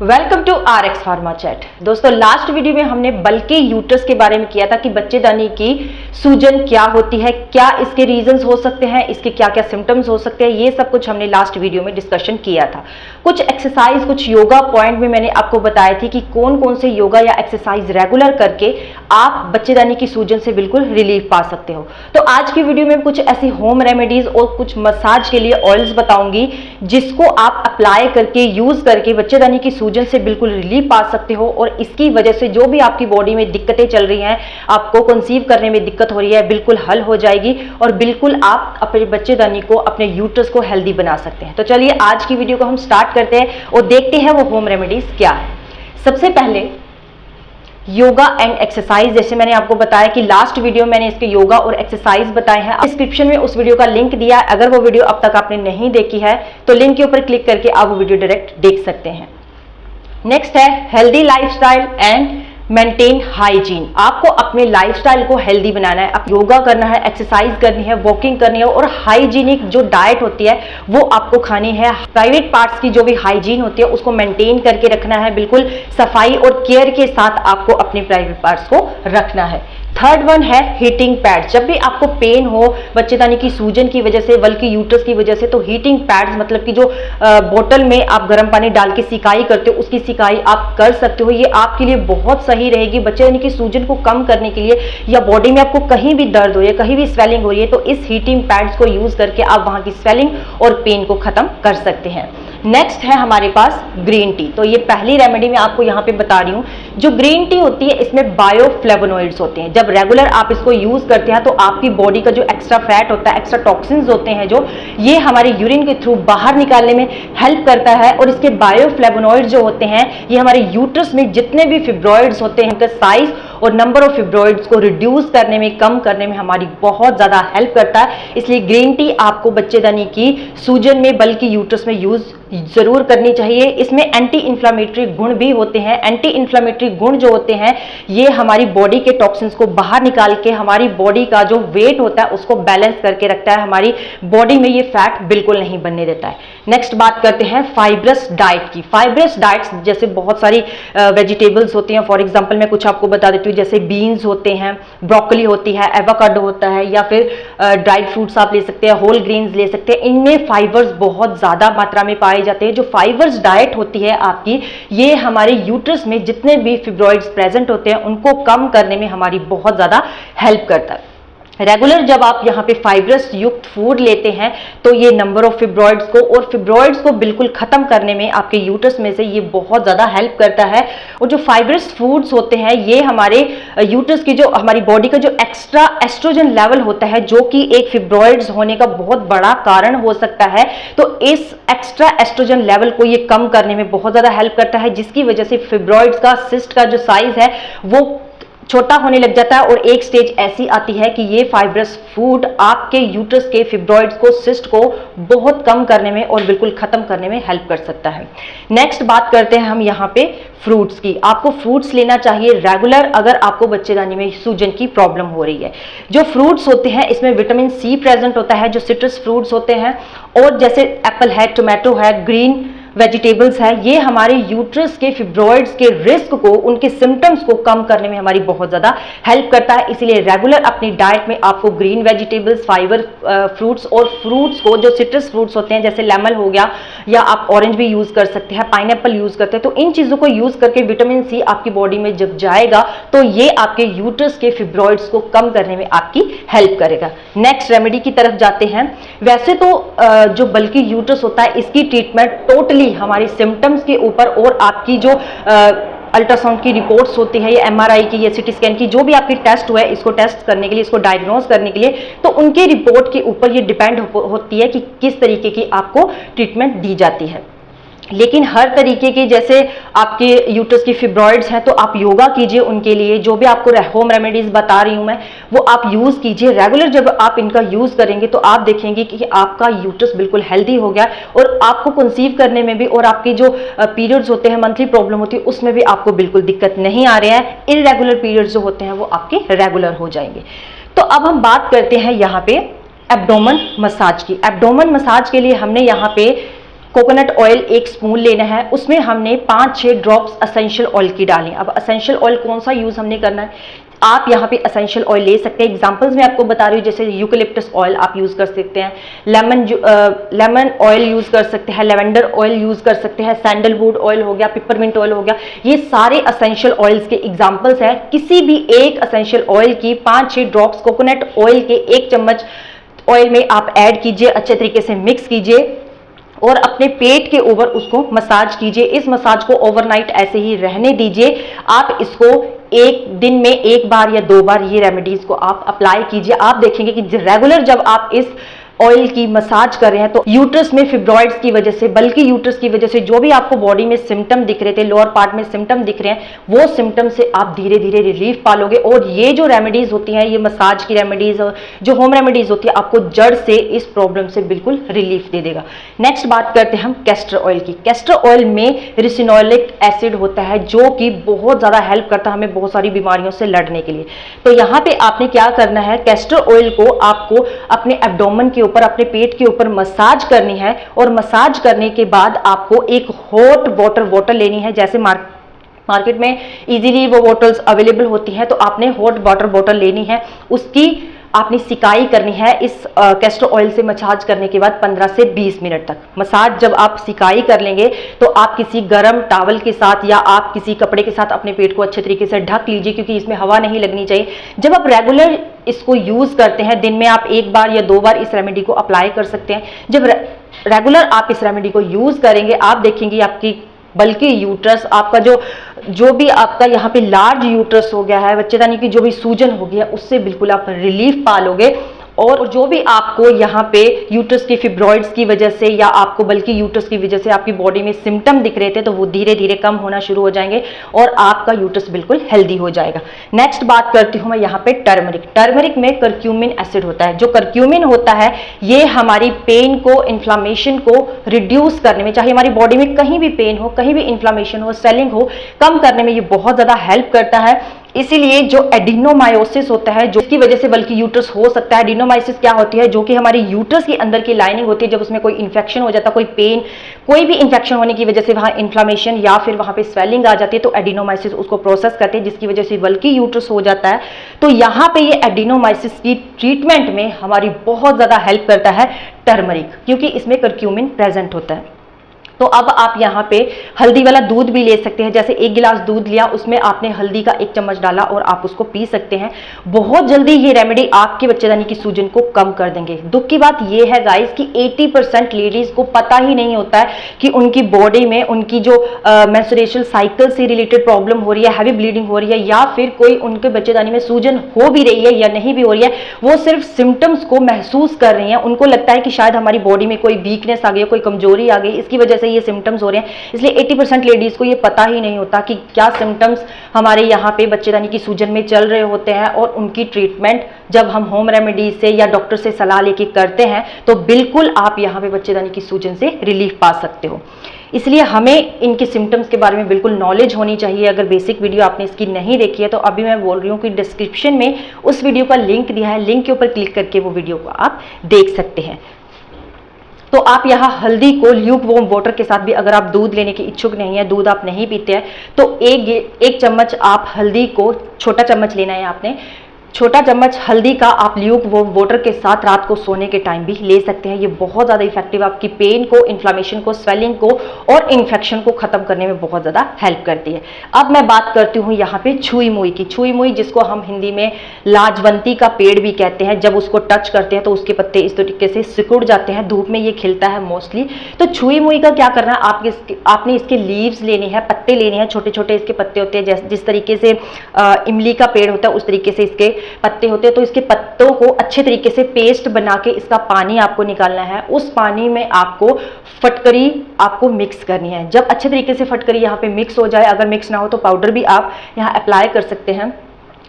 Welcome to RX pharma chat. दोस्तों, last video में हमने बल्कि यूट्रस के बारे में किया था कि बच्चेदानी की सूजन क्या होती है, क्या इसके रीजंस हो सकते हैं, इसके क्या क्या सिम्टम्स हो सकते हैं, ये सब कुछ हमने लास्ट वीडियो में डिस्कशन किया था। कुछ एक्सरसाइज, कुछ योगा पॉइंट में मैंने आपको बताया थी कि कौन कौन से योगा या एक्सरसाइज रेगुलर करके आप बच्चेदानी की सूजन से बिल्कुल रिलीफ पा सकते हो। तो आज की वीडियो में कुछ ऐसी होम रेमेडीज और कुछ मसाज के लिए ऑयल्स बताऊंगी जिसको आप अप्लाई करके यूज करके बच्चेदानी की सूजन से बिल्कुल रिलीफ पा सकते हो और इसकी वजह से जो भी आपकी बॉडी में दिक्कतें चल रही हैं, आपको कंसीव करने में दिक्कत हो रही है, बिल्कुल हल हो जाएगी और बिल्कुल आप अपने बच्चेदानी को, अपने यूट्रस को हेल्दी बना सकते हैं। तो चलिए आज की वीडियो को हम स्टार्ट करते हैं और देखते हैं वो होम रेमेडीज क्या है। सबसे पहले योगा एंड एक्सरसाइज, जैसे मैंने आपको बताया कि लास्ट वीडियो मैंने इसके योगा और एक्सरसाइज बताए हैं। डिस्क्रिप्शन में उस वीडियो का लिंक दिया है, अगर वो वीडियो अब तक आपने नहीं देखी है तो लिंक के ऊपर क्लिक करके आप वो वीडियो डायरेक्ट देख सकते हैं। नेक्स्ट है healthy lifestyle and maintain hygiene. आपको अपने लाइफस्टाइल को हेल्दी बनाना है, आप योगा करना है, एक्सरसाइज करनी है, वॉकिंग करनी है और हाइजीनिक जो डाइट होती है वो आपको खानी है। प्राइवेट पार्ट्स की जो भी हाइजीन होती है उसको मेंटेन करके रखना है, बिल्कुल सफाई और केयर के साथ आपको अपने प्राइवेट पार्ट्स को रखना है। थर्ड वन है हीटिंग पैड्स। जब भी आपको पेन हो बच्चेदानी की सूजन की वजह से, बल्कि यूट्रस की वजह से, तो हीटिंग पैड्स मतलब कि जो बोतल में आप गर्म पानी डाल के सिकाई करते हो उसकी सिकाई आप कर सकते हो। ये आपके लिए बहुत सही रहेगी बच्चेदानी की सूजन को कम करने के लिए, या बॉडी में आपको कहीं भी दर्द हो रही है, कहीं भी स्वेलिंग हो रही है तो इस हीटिंग पैड्स को यूज करके आप वहां की स्वेलिंग और पेन को खत्म कर सकते हैं। नेक्स्ट है हमारे पास ग्रीन टी। तो ये पहली रेमेडी मैं आपको यहाँ पे बता रही हूँ। जो ग्रीन टी होती है इसमें बायोफ्लेवोनॉइड्स होते हैं। जब रेगुलर आप इसको यूज करते हैं तो आपकी बॉडी का जो एक्स्ट्रा फैट होता है, एक्स्ट्रा टॉक्सिन्स होते हैं, जो ये हमारे यूरिन के थ्रू बाहर निकालने में हेल्प करता है। और इसके बायोफ्लेवोनॉइड्स जो होते हैं ये हमारे यूट्रस में जितने भी फिब्रॉइड्स होते हैं उनका साइज और नंबर ऑफ फिब्रॉइड्स को रिड्यूस करने में, कम करने में हमारी बहुत ज्यादा हेल्प करता है। इसलिए ग्रीन टी आपको बच्चेदानी की सूजन में, बल्कि यूट्रस में यूज जरूर करनी चाहिए। इसमें एंटी इंफ्लेमेटरी गुण भी होते हैं। एंटी इंफ्लेमेटरी गुण जो होते हैं ये हमारी बॉडी के टॉक्सिन्स को बाहर निकाल के हमारी बॉडी का जो वेट होता है उसको बैलेंस करके रखता है, हमारी बॉडी में ये फैट बिल्कुल नहीं बनने देता है। नेक्स्ट बात करते हैं फाइब्रस डाइट की। फाइब्रस डाइट्स जैसे बहुत सारी वेजिटेबल्स होती हैं। फॉर एग्जांपल मैं कुछ आपको बता देती हूँ, जैसे बीन्स होते हैं, ब्रोकली होती है, एवोकाडो होता है, या फिर ड्राइड फ्रूट्स आप ले सकते हैं, होल ग्रेन्स ले सकते हैं। इनमें फाइबर्स बहुत ज्यादा मात्रा में पाए जाते हैं। जो फाइबर्स डाइट होती है आपकी, ये हमारे यूट्रस में जितने भी फिब्रॉइड्स प्रेजेंट होते हैं उनको कम करने में हमारी बहुत ज्यादा हेल्प करता है। रेगुलर जब आप यहाँ पे फाइब्रस युक्त फूड लेते हैं तो ये नंबर ऑफ फिब्रॉइड्स को और फिब्रॉइड्स को बिल्कुल खत्म करने में आपके यूट्रस में से ये बहुत ज्यादा हेल्प करता है। और जो फाइब्रस फूड्स होते हैं ये हमारे यूट्रस की, जो हमारी बॉडी का जो एक्स्ट्रा एस्ट्रोजन लेवल होता है, जो कि एक फिब्रॉइड्स होने का बहुत बड़ा कारण हो सकता है, तो इस एक्स्ट्रा एस्ट्रोजन लेवल को ये कम करने में बहुत ज्यादा हेल्प करता है, जिसकी वजह से फिब्रॉइड्स का, सिस्ट का जो साइज है वो छोटा होने लग जाता है। और एक स्टेज ऐसी आती है कि ये फाइब्रस फूड आपके यूट्रस के फिब्रॉइड्स को, सिस्ट को बहुत कम करने में और बिल्कुल खत्म करने में हेल्प कर सकता है। नेक्स्ट बात करते हैं हम यहाँ पे फ्रूट्स की। आपको फ्रूट्स लेना चाहिए रेगुलर अगर आपको बच्चेदानी में सूजन की प्रॉब्लम हो रही है। जो फ्रूट्स होते हैं इसमें विटामिन सी प्रेजेंट होता है, जो सिट्रस फ्रूट्स होते हैं, और जैसे एप्पल है, टोमेटो है, ग्रीन वेजिटेबल्स है, ये हमारे यूट्रस के फिब्रॉइड्स के रिस्क को, उनके सिम्टम्स को कम करने में हमारी बहुत ज्यादा हेल्प करता है। इसीलिए रेगुलर अपनी डाइट में आपको ग्रीन वेजिटेबल्स, फाइबर फ्रूट्स और फ्रूट्स को, जो सिट्रस फ्रूट्स होते हैं जैसे लेमन हो गया, या आप ऑरेंज भी यूज कर सकते हैं, पाइनएप्पल यूज करते हैं, तो इन चीजों को यूज करके विटामिन सी आपकी बॉडी में जब जाएगा तो ये आपके यूट्रस के फिब्रॉइड्स को कम करने में आपकी हेल्प करेगा। नेक्स्ट रेमेडी की तरफ जाते हैं। वैसे तो जो बल्कि यूट्रस होता है इसकी ट्रीटमेंट टोटली हमारी सिम्टम्स के ऊपर और आपकी जो अल्ट्रासाउंड की रिपोर्ट्स होती है, या MRI की, या सिटी स्कैन की, जो भी आपकी टेस्ट हुआ है इसको टेस्ट करने के लिए, इसको डायग्नोज करने के लिए, तो उनके रिपोर्ट के ऊपर ये डिपेंड होती है कि किस तरीके की आपको ट्रीटमेंट दी जाती है। लेकिन हर तरीके के, जैसे आपके यूट्रस की फिब्रॉइड्स हैं तो आप योगा कीजिए उनके लिए। जो भी आपको होम रेमेडीज बता रही हूं मैं वो आप यूज कीजिए रेगुलर। जब आप इनका यूज करेंगे तो आप देखेंगे कि आपका यूट्रस बिल्कुल हेल्दी हो गया और आपको कंसीव करने में भी, और आपके जो पीरियड्स होते हैं, मंथली प्रॉब्लम होती है, उसमें भी आपको बिल्कुल दिक्कत नहीं आ रहा है। इररेगुलर पीरियड्स जो होते हैं वो आपके रेगुलर हो जाएंगे। तो अब हम बात करते हैं यहाँ पे एब्डोमेन मसाज की। एब्डोमेन मसाज के लिए हमने यहाँ पे कोकोनट ऑयल 1 स्पून लेना है, उसमें हमने 5-6 ड्रॉप्स एसेंशियल ऑयल की डाली। अब एसेंशियल ऑयल कौन सा यूज हमने करना है, आप यहाँ पे एसेंशियल ऑयल ले सकते हैं। एग्जांपल्स मैं आपको बता रही हूँ, जैसे यूकेलिप्टस ऑयल आप यूज कर सकते हैं, लेमन ऑयल यूज कर सकते हैं, लेवेंडर ऑयल यूज कर सकते हैं, सैंडलवुड ऑयल हो गया, पिपरमिंट ऑयल हो गया। ये सारे एसेंशियल ऑयल्स के एग्जांपल्स हैं। किसी भी एक एसेंशियल ऑयल की 5-6 ड्रॉप्स कोकोनट ऑयल के 1 चम्मच ऑयल में आप ऐड कीजिए, अच्छे तरीके से मिक्स कीजिए और अपने पेट के ऊपर उसको मसाज कीजिए। इस मसाज को ओवरनाइट ऐसे ही रहने दीजिए। आप इसको एक दिन में 1 बार या 2 बार ये रेमेडीज को आप अप्लाई कीजिए। आप देखेंगे कि रेगुलर जब आप इस ऑयल की मसाज कर रहे हैं तो यूट्रस में फिब्रॉइड्स की वजह से, बल्कि यूट्रस की वजह से जो भी आपको बॉडी में सिम्टम दिख रहे थे, लोअर पार्ट में सिम्टम दिख रहे हैं, वो सिम्टम से आप धीरे धीरे रिलीफ पालोगे। और ये जो रेमेडीज होती हैं, ये मसाज की रेमेडीज, जो होम रेमेडीज होती है, आपको जड़ से इस प्रॉब्लम से बिल्कुल रिलीफ दे देगा। नेक्स्ट बात करते हैं हम कैस्टर ऑयल की। कैस्टर ऑयल में रिसिनोलिक एसिड होता है जो कि बहुत ज्यादा हेल्प करता है हमें बहुत सारी बीमारियों से लड़ने के लिए। तो यहाँ पे आपने क्या करना है, कैस्टर ऑयल को आपको अपने एब्डोमेन के ऊपर, अपने पेट के ऊपर मसाज करनी है और मसाज करने के बाद आपको एक हॉट वाटर बॉटल लेनी है। जैसे मार्केट में इजीली वो बॉटल्स अवेलेबल होती हैं, तो आपने हॉट वाटर बॉटल लेनी है, उसकी आपने सिकाई करनी है। इस कैस्टर ऑयल से मसाज करने के बाद 15 से 20 मिनट तक मसाज जब आप सिकाई कर लेंगे तो आप किसी गर्म टॉवल के साथ या आप किसी कपड़े के साथ अपने पेट को अच्छे तरीके से ढक लीजिए, क्योंकि इसमें हवा नहीं लगनी चाहिए। जब आप रेगुलर इसको यूज करते हैं, दिन में आप 1 बार या 2 बार इस रेमेडी को अप्लाई कर सकते हैं। जब रेगुलर आप इस रेमेडी को यूज करेंगे, आप देखेंगे आपकी बल्कि यूट्रस, आपका जो भी आपका यहाँ पे लार्ज यूट्रस हो गया है, बच्चेदानी की जो भी सूजन हो गया, उससे बिल्कुल आप रिलीफ पालोगे। और जो भी आपको यहाँ पे यूट्रस की फिब्रॉइड्स की वजह से या आपको बल्कि यूट्रस की वजह से आपकी बॉडी में सिम्टम दिख रहे थे, तो वो धीरे धीरे कम होना शुरू हो जाएंगे और आपका यूट्रस बिल्कुल हेल्दी हो जाएगा। नेक्स्ट बात करती हूँ मैं यहाँ पे टर्मरिक। टर्मरिक में करक्यूमिन एसिड होता है। जो करक्यूमिन होता है ये हमारी पेन को, इन्फ्लामेशन को रिड्यूस करने में, चाहे हमारी बॉडी में कहीं भी पेन हो, कहीं भी इन्फ्लामेशन हो, स्वेलिंग हो, कम करने में ये बहुत ज्यादा हेल्प करता है। इसीलिए जो एडिनोमायोसिस होता है, जो इसकी वजह से बल्कि यूट्रस हो सकता है। एडिनोमायोसिस क्या होती है, जो कि हमारी यूट्रस के अंदर की लाइनिंग होती है, जब उसमें कोई इन्फेक्शन हो जाता है, कोई पेन, कोई भी इन्फेक्शन होने की वजह से वहां इन्फ्लामेशन या फिर वहां पे स्वेलिंग आ जाती है, तो एडिनोमायोसिस उसको प्रोसेस करते हैं, जिसकी वजह से बल्कि यूट्रस हो जाता है। तो यहाँ पे ये एडिनोमायोसिस की ट्रीटमेंट में हमारी बहुत ज्यादा हेल्प करता है टर्मरिक, क्योंकि इसमें करक्यूमिन प्रेजेंट होता है। तो अब आप यहाँ पे हल्दी वाला दूध भी ले सकते हैं। जैसे 1 गिलास दूध लिया, उसमें आपने हल्दी का 1 चम्मच डाला और आप उसको पी सकते हैं। बहुत जल्दी ये रेमेडी आपके बच्चेदानी की सूजन को कम कर देंगे। दुख की बात ये है गाइस कि 80% लेडीज को पता ही नहीं होता है कि उनकी बॉडी में उनकी जो मेंस्ट्रुएशन साइकिल से रिलेटेड प्रॉब्लम हो रही है, हैवी ब्लीडिंग हो रही है, या फिर कोई उनके बच्चेदानी में सूजन हो भी रही है या नहीं भी हो रही है, वो सिर्फ सिम्टम्स को महसूस कर रही हैं। उनको लगता है कि शायद हमारी बॉडी में कोई वीकनेस आ गई, कोई कमजोरी आ गई, इसकी वजह से ये सिम्टम्स हो रहे हैं। इसलिए 80% लेडीज को ये पता ही नहीं होता कि क्या सिम्टम्स हमारे यहाँ पे बच्चेदानी की सूजन में चल रहे होते हैं, और उनकी ट्रीटमेंट जब हम होम रेमेडीज से या डॉक्टर से सलाह लेके करते हैं तो बिल्कुल आप यहाँ पे बच्चेदानी की सूजन से रिलीफ पा सकते हो। इसलिए हमें इनके सिम्टम्स के बारे में बिल्कुल नॉलेज होनी चाहिए। अगर बेसिक वीडियो आपने इसकी नहीं देखी है तो अभी मैं बोल रही हूँ कि डिस्क्रिप्शन में उस वीडियो का लिंक दिया है, लिंक के ऊपर क्लिक करके वो वीडियो को आप देख सकते हैं। तो आप यहाँ हल्दी को ल्यूक वार्म वाटर के साथ भी, अगर आप दूध लेने के इच्छुक नहीं है, दूध आप नहीं पीते हैं, तो एक चम्मच आप हल्दी को, छोटा चम्मच लेना है आपने, छोटा चम्मच हल्दी का आप ल्यूक वार्म वाटर के साथ रात को सोने के टाइम भी ले सकते हैं। ये बहुत ज़्यादा इफेक्टिव आपकी पेन को, इन्फ्लामेशन को, स्वेलिंग को और इन्फेक्शन को खत्म करने में बहुत ज़्यादा हेल्प करती है। अब मैं बात करती हूँ यहाँ पे छुई मुई की। छुई मुई जिसको हम हिंदी में लाजवंती का पेड़ भी कहते हैं। जब उसको टच करते हैं तो उसके पत्ते इस तरीके से सिकुड़ जाते हैं, धूप में ये खिलता है मोस्टली। तो छुई मुई का क्या करना है, आपने इसके लीव्स लेने हैं, पत्ते लेने हैं, छोटे छोटे इसके पत्ते होते हैं। जिस तरीके से इमली का पेड़ होता है उस तरीके से इसके पत्ते होते हैं। तो इसके पत्तों को अच्छे तरीके से पेस्ट बना के इसका पानी आपको निकालना है। उस पानी में आपको फटकरी आपको मिक्स करनी है। जब अच्छे तरीके से फटकरी यहाँ पे मिक्स हो जाए, अगर मिक्स ना हो तो पाउडर भी आप यहाँ अप्लाई कर सकते हैं।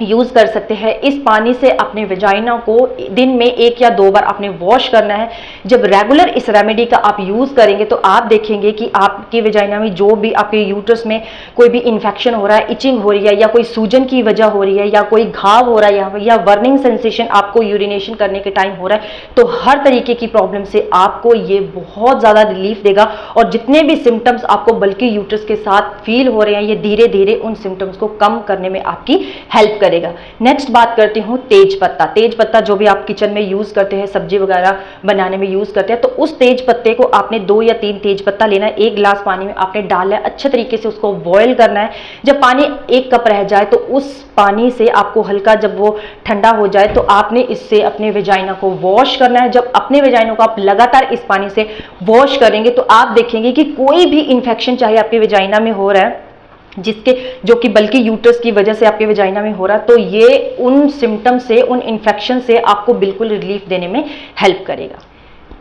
यूज कर सकते हैं। इस पानी से अपने वेजाइना को दिन में 1 या 2 बार आपने वॉश करना है। जब रेगुलर इस रेमेडी का आप यूज करेंगे तो आप देखेंगे कि आपके वेजाइना में जो भी आपके यूट्रस में कोई भी इन्फेक्शन हो रहा है, इचिंग हो रही है, या कोई सूजन की वजह हो रही है, या कोई घाव हो रहा है, या बर्निंग सेंसेशन आपको यूरिनेशन करने के टाइम हो रहा है, तो हर तरीके की प्रॉब्लम से आपको ये बहुत ज्यादा रिलीफ देगा। और जितने भी सिम्टम्स आपको बल्कि यूट्रस के साथ फील हो रहे हैं, ये धीरे धीरे उन सिम्टम्स को कम करने में आपकी हेल्प करेगा। नेक्स्ट बात करती हूँ तेज पत्ता। तेज पत्ता जो भी आप किचन में यूज करते हैं, सब्जी वगैरह बनाने में यूज करते हैं, तो उस तेज पत्ते को आपने 2 या 3 तेज पत्ता लेना है, 1 गिलास पानी में आपने डालना है, अच्छे तरीके से उसको बॉयल करना है। जब पानी 1 कप रह जाए तो उस पानी से आपको हल्का, जब वो ठंडा हो जाए तो आपने इससे अपने वेजाइना को वॉश करना है। जब अपने वेजाइना को आप लगातार इस पानी से वॉश करेंगे तो आप देखेंगे कि कोई भी इंफेक्शन चाहे आपके वेजाइना में हो रहा है, जो कि बल्कि यूट्रस की वजह से आपके वेजाइना में हो रहा है, तो ये उन सिम्टम से, उन इन्फेक्शन से आपको बिल्कुल रिलीफ देने में हेल्प करेगा।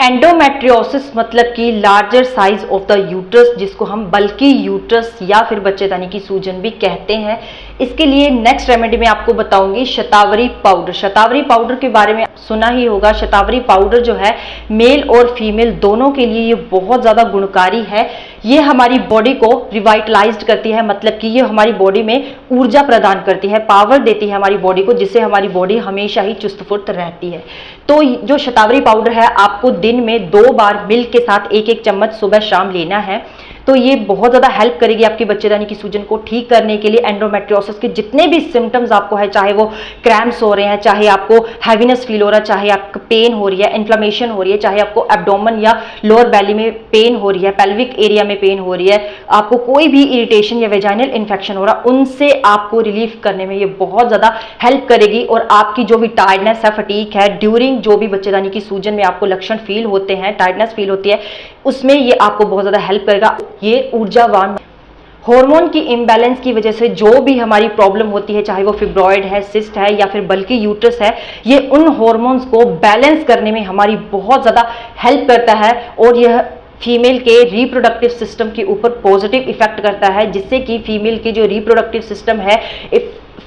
एंडोमेट्रियोसिस मतलब कि larger size of the uterus, जिसको हम बल्कि यूट्रस या फिर बच्चेदानी की सूजन भी कहते हैं। इसके लिए नेक्स्ट रेमेडी में आपको बताऊंगी शतावरी पाउडर। शतावरी पाउडर के बारे में सुना ही होगा। शतावरी पाउडर जो है मेल और फीमेल दोनों के लिए ये बहुत ज़्यादा गुणकारी है। ये हमारी बॉडी को रिवाइटलाइज्ड करती है, मतलब कि ये हमारी बॉडी में ऊर्जा प्रदान करती है, पावर देती है हमारी बॉडी को, जिससे हमारी बॉडी हमेशा ही चुस्त फुर्त रहती है। तो जो शतावरी पाउडर है आपको दिन में 2 बार मिल्क के साथ 1-1 चम्मच सुबह शाम लेना है। तो ये बहुत ज़्यादा हेल्प करेगी आपकी बच्चेदानी की सूजन को ठीक करने के लिए। एंडोमेट्रियोसिस के जितने भी सिम्टम्स आपको है, चाहे वो क्रैम्प्स हो रहे हैं, चाहे आपको हैवीनेस फील हो रहा है, चाहे आपको पेन हो रही है, इन्फ्लेमेशन हो रही है, चाहे आपको एब्डोमेन या लोअर बेली में पेन हो रही है, पेल्विक एरिया में पेन हो रही है, आपको कोई भी इरिटेशन या वेजाइनल इन्फेक्शन हो रहा है, उनसे आपको रिलीफ करने में ये बहुत ज़्यादा हेल्प करेगी। और आपकी जो भी टायर्डनेस है, फटीक है, ड्यूरिंग जो भी बच्चेदानी की सूजन में आपको लक्षण फील होते हैं, टायर्डनेस फील होती है, उसमें ये आपको बहुत ज़्यादा हेल्प करेगा। ये ऊर्जावान हार्मोन की इम्बैलेंस की वजह से जो भी हमारी प्रॉब्लम होती है, चाहे वो फिब्रॉइड है, सिस्ट है या फिर बल्कि यूट्रस है, ये उन हार्मोन्स को बैलेंस करने में हमारी बहुत ज़्यादा हेल्प करता है। और यह फीमेल के रिप्रोडक्टिव सिस्टम के ऊपर पॉजिटिव इफेक्ट करता है, जिससे कि फीमेल की जो रिप्रोडक्टिव सिस्टम है,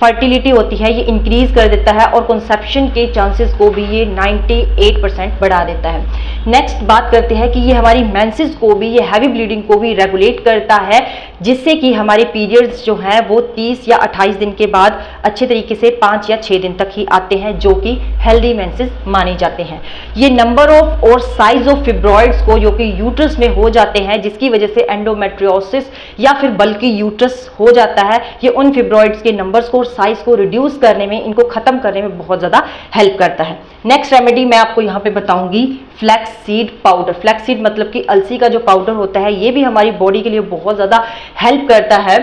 फर्टिलिटी होती है, ये इंक्रीज कर देता है और कंसेप्शन के चांसेस को भी ये 98% बढ़ा देता है। नेक्स्ट बात करते हैं कि ये हमारी मेंसेस को भी, ये हैवी ब्लीडिंग को भी रेगुलेट करता है, जिससे कि हमारे पीरियड्स जो हैं वो 30 या 28 दिन के बाद अच्छे तरीके से 5 या 6 दिन तक ही आते हैं, जो कि हेल्दी मेंसेस माने जाते हैं। ये नंबर ऑफ और साइज ऑफ फिब्रॉइड्स को जो कि यूट्रस में हो जाते हैं, जिसकी वजह से एंडोमेट्रियोसिस या फिर बल्कि यूट्रस हो जाता है, ये उन फिब्रॉइड्स के नंबर्स को, साइज को रिड्यूस करने में, इनको खत्म करने में बहुत ज्यादा हेल्प करता है। नेक्स्ट रेमेडी मैं आपको यहाँ पे बताऊंगी flax seed powder. Flax seed मतलब कि अलसी का जो पाउडर होता है, ये भी हमारी बॉडी के लिए बहुत ज्यादा हेल्प करता है।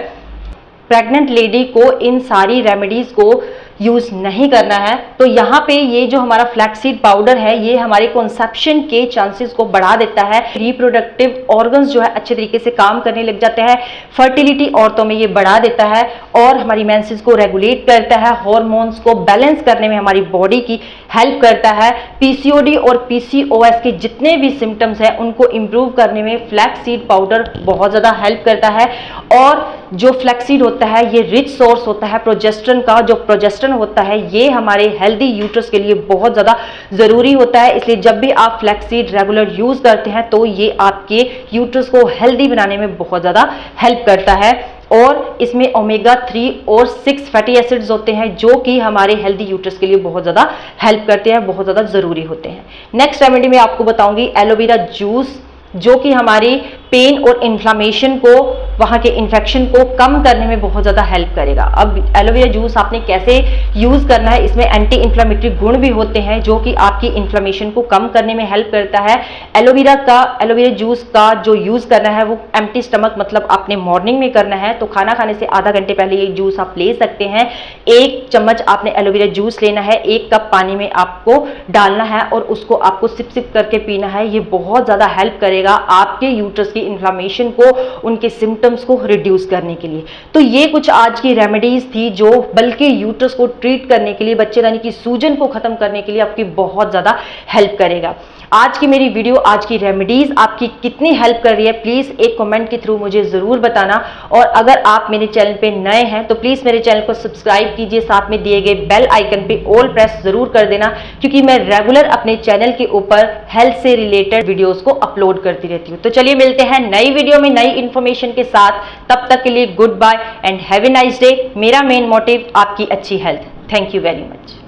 प्रेग्नेंट लेडी को इन सारी रेमेडीज को यूज नहीं करना है। तो यहाँ पे ये जो हमारा फ्लैक्सीड पाउडर है, ये हमारे कंसेप्शन के चांसेस को बढ़ा देता है, रिप्रोडक्टिव ऑर्गन्स जो है अच्छे तरीके से काम करने लग जाते हैं, फर्टिलिटी औरतों में ये बढ़ा देता है और हमारी मेंसेस को रेगुलेट करता है, हार्मोन्स को बैलेंस करने में हमारी बॉडी की हेल्प करता है। पीसीओडी और पीसीओएस के जितने भी सिम्टम्स हैं उनको इम्प्रूव करने में फ्लैक्सीड पाउडर बहुत ज़्यादा हेल्प करता है। और जो फ्लैक्सीड होता है ये रिच सोर्स होता है प्रोजेस्टेरोन का। जो प्रोजेस्टेरोन होता है ये हमारे हेल्दी यूट्रस के लिए बहुत ज़्यादा ज़रूरी होता है, इसलिए जब भी आप फ्लैक्सीड रेगुलर यूज़ करते हैं तो ये आपके यूट्रस को हेल्दी बनाने में बहुत ज़्यादा हेल्प करता है। और इसमें ओमेगा 3 और 6 फैटी एसिड्स होते हैं जो कि हमारे हेल्दी यूट्रस के लिए बहुत ज़्यादा हेल्प करते हैं, बहुत ज़्यादा ज़रूरी होते हैं। नेक्स्ट रेमेडी में आपको बताऊंगी एलोवेरा जूस, जो कि हमारी पेन और इन्फ्लामेशन को, वहाँ के इन्फेक्शन को कम करने में बहुत ज़्यादा हेल्प करेगा। अब एलोवेरा जूस आपने कैसे यूज़ करना है, इसमें एंटी इन्फ्लामेटरी गुण भी होते हैं जो कि आपकी इन्फ्लामेशन को कम करने में हेल्प करता है। एलोवेरा जूस का जो यूज़ करना है वो एम्प्टी स्टमक, मतलब आपने मॉर्निंग में करना है, तो खाना खाने से आधा घंटे पहले ये जूस आप ले सकते हैं। 1 चम्मच आपने एलोवेरा जूस लेना है, 1 कप पानी में आपको डालना है और उसको आपको सिप सिप करके पीना है। ये बहुत ज़्यादा हेल्प करेगा आपके यूट्रस की इन्फ्लामेशन को, उनके सिम्टम्स को रिड्यूस करने के लिए। तो ये कुछ आज की रेमेडीज थी जो बल्कि यूट्रस को ट्रीट करने के लिए, बच्चेदानी की सूजन को खत्म करने के लिए आपकी बहुत ज्यादा हेल्प करेगा। आज की मेरी वीडियो, आज की रेमेडीज आपकी कितनी हेल्प कर रही है, प्लीज एक कमेंट के थ्रू मुझे जरूर बताना। और अगर आप मेरे चैनल पे नए हैं तो प्लीज मेरे चैनल को सब्सक्राइब कीजिए, साथ में दिए गए बेल आइकन पे ऑल प्रेस जरूर कर देना, क्योंकि मैं रेगुलर अपने चैनल के ऊपर हेल्थ से रिलेटेड वीडियोस को अपलोड करती रहती हूँ। तो चलिए मिलते हैं नई वीडियो में नई इंफॉर्मेशन के साथ। तब तक के लिए goodbye and have a nice day. मेरा मेन मोटिव आपकी अच्छी health. Thank you very much.